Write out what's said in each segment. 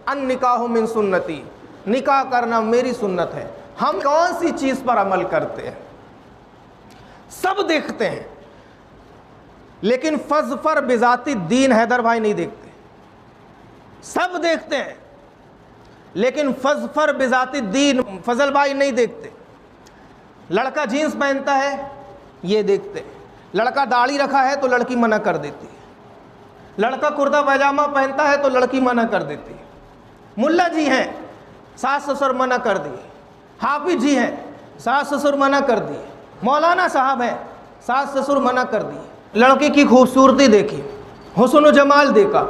النکاح من سنتی، نکاح کرنا میری سنت ہے۔ ہم کون سی چیز پر عمل کرتے ہیں؟ سب دیکھتے ہیں، لیکن فظفر بذات الدین حیدر بھائی نہیں دیکھتے۔ سب دیکھتے ہیں لیکن فظفر بذات الدین فضل بھائی نہیں دیکھتے۔ لڑکا جینس پہنتا ہے یہ دیکھتے ہیں، لڑکا داڑھی رکھا ہے تو لڑکی منع کر دیتی ہے، لڑکا کرتا پاجامہ پہنتا ہے تو لڑکی منع کر دیتی ہے۔ ملا جی ہیں، ساس سسر منع کر دیے، حافظ جی ہیں، ساس سسر منع کر دیے، مولانا صاحب ہیں، ساس سسر منع کر دیے۔ لڑکی کی خوبصورتی دیکھی، حسن و جمال دیکھا،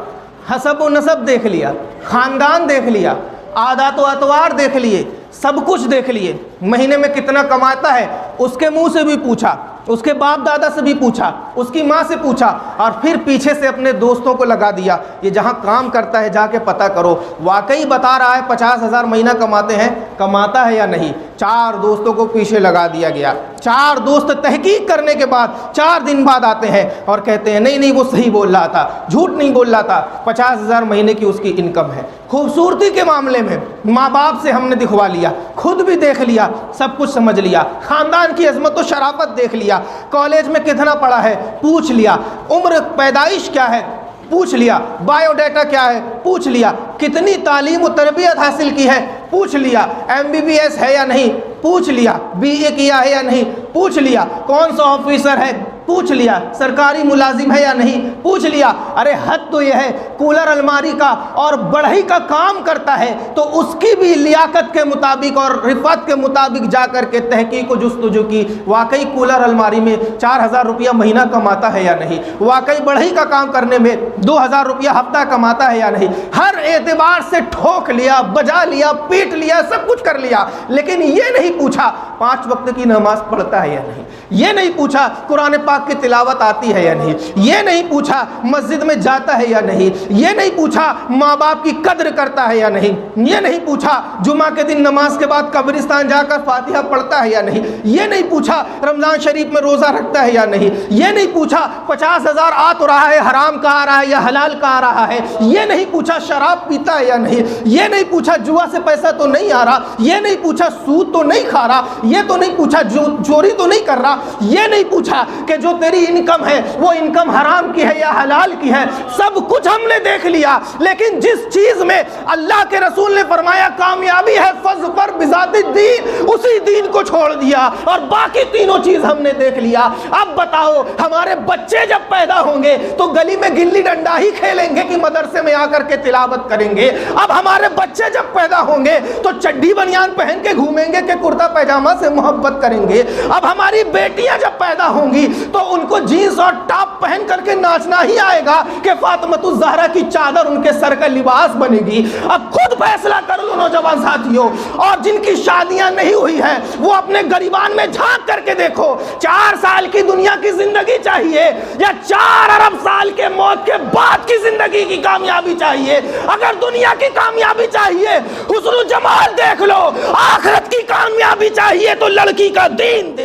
حسب و نسب دیکھ لیا، خاندان دیکھ لیا، عادات و اطوار دیکھ لیے، سب کچھ دیکھ لیے، مہینے میں کتنا کماتا ہے اس کے منہ سے بھی پوچھا، اس کے باپ دادا سے بھی پوچھا، اس کی ماں سے پوچھا، اور پھر پیچھے سے اپنے دوستوں کو لگا دیا یہ جہاں کام کرتا ہے جا کے پتہ کرو، واقعی بتا رہا ہے 50,000 مہینہ کماتے ہیں، کماتا ہے یا نہیں۔ 4 دوستوں کو پیچھے لگا دیا گیا، 4 دوست تحقیق کرنے کے بعد 4 دن بعد آتے ہیں اور کہتے ہیں نہیں وہ صحیح بول رہا تھا، جھوٹ نہیں بول رہا تھا، 50,000 مہینے کی اس کی انکم ہے۔ خوبصورتی کے معاملے میں ماں باپ سے ہم نے دکھوا لیا، خود بھی دیکھ لیا، سب کچھ سمجھ لیا، خاندان کی عظمت و شرافت دیکھ لیا، کالج میں کتنا پڑھا ہے پوچھ لیا، عمر پیدائش کیا ہے پوچھ لیا، بایو ڈیٹا کیا ہے پوچھ لیا، کتنی تعلیم و تربیت حاصل کی ہے پوچھ لیا، MBBS ہے یا نہیں پوچھ لیا، BA کیا ہے یا نہیں پوچھ لیا، کون سا آفیسر ہے پوچھ لیا، سرکاری ملازم ہے یا نہیں پوچھ لیا۔ ارے حد تو یہ ہے کولر الماری کا اور بڑھئی کا کام کرتا ہے تو اس کی بھی لیاقت کے مطابق اور رفعت کے مطابق جا کر کے تحقیق و جستجو کی، واقعی کولر الماری میں 4,000 روپیہ مہینہ کماتا ہے یا نہیں، واقعی بڑھئی کا کام کرنے میں 2,000 روپیہ ہفتہ کماتا ہے یا نہیں۔ ہر اعتبار سے ٹھوک لیا، بجا لیا، پیٹ لیا، سب کچھ کر لیا، لیکن یہ نہیں پوچھا 5 وقت کی نماز پڑھتا ہے یا نہیں، یہ نہیں پوچھا قرآن پاک کی تلاوت آتی ہے یا نہیں، یہ نہیں پوچھا مسجد میں جاتا ہے یا نہیں، یہ نہیں پوچھا ماں باپ کی قدر کرتا ہے یا نہیں، یہ نہیں پوچھا جمعہ کے دن نماز کے بعد قبرستان جا کر فاتحہ پڑھتا ہے یا نہیں، یہ نہیں پوچھا رمضان شریف میں روزہ رکھتا ہے یا نہیں، یہ نہیں پوچھا 50,000 آ تو رہا ہے حرام کا آ رہا ہے یا حلال کا آ رہا ہے، یہ نہیں پوچھا شراب پیتا ہے یا نہیں، یہ نہیں پوچھا جوا سے پیسہ تو نہیں آ رہا، یہ نہیں پوچھا سود تو نہیں کھا رہا، یہ تو نہیں پوچھا چوری تو نہیں کر رہا، یہ نہیں پوچھا کہ جو تیری انکم ہے وہ انکم حرام کی ہے یا حلال کی ہے، سب کچھ ہم نے دیکھ لیا، لیکن جس چیز میں اللہ کے رسول نے فرمایا کامیابی ہے فظفر بذات الدین، اسی دین کو چھوڑ دیا اور باقی تینوں چیز ہم نے دیکھ لیا۔ اب بتاؤ ہمارے بچے جب پیدا ہوں گے تو گلی میں گلی ڈنڈا ہی کھیلیں گے کہ مدرسے میں آ کر کے تلاوت کریں گے؟ اب ہمارے بچے جب پیدا ہوں گے تو چڈی بنیان پہن کے گھومیں گے کہ کرتا پیجامہ سے محبت کریں گے؟ اب ہماری بیٹیاں جب پیدا ہوں گی تو ان کو جینس اور ٹاپ پہن کر کے ناچنا ہی آئے گا کہ فاطمۃ الزہرا کی چادر ان کے سر کا لباس بنے گی؟ اب خود فیصلہ کر لو نوجوان ساتھیوں، اور جن کی شادیاں نہیں ہوئی ہیں وہ اپنے گریبان میں جھانک کر کے دیکھو، 4 سال کی دنیا کی زندگی چاہیے یا 4 ارب سال کے موت کے بعد کی زندگی کی کامیابی چاہیے؟ اگر دنیا کی کامیابی چاہیے حسن و جمال دیکھ لو، آخرت کی کامیابی چاہیے تو لڑکی کا دین دیکھ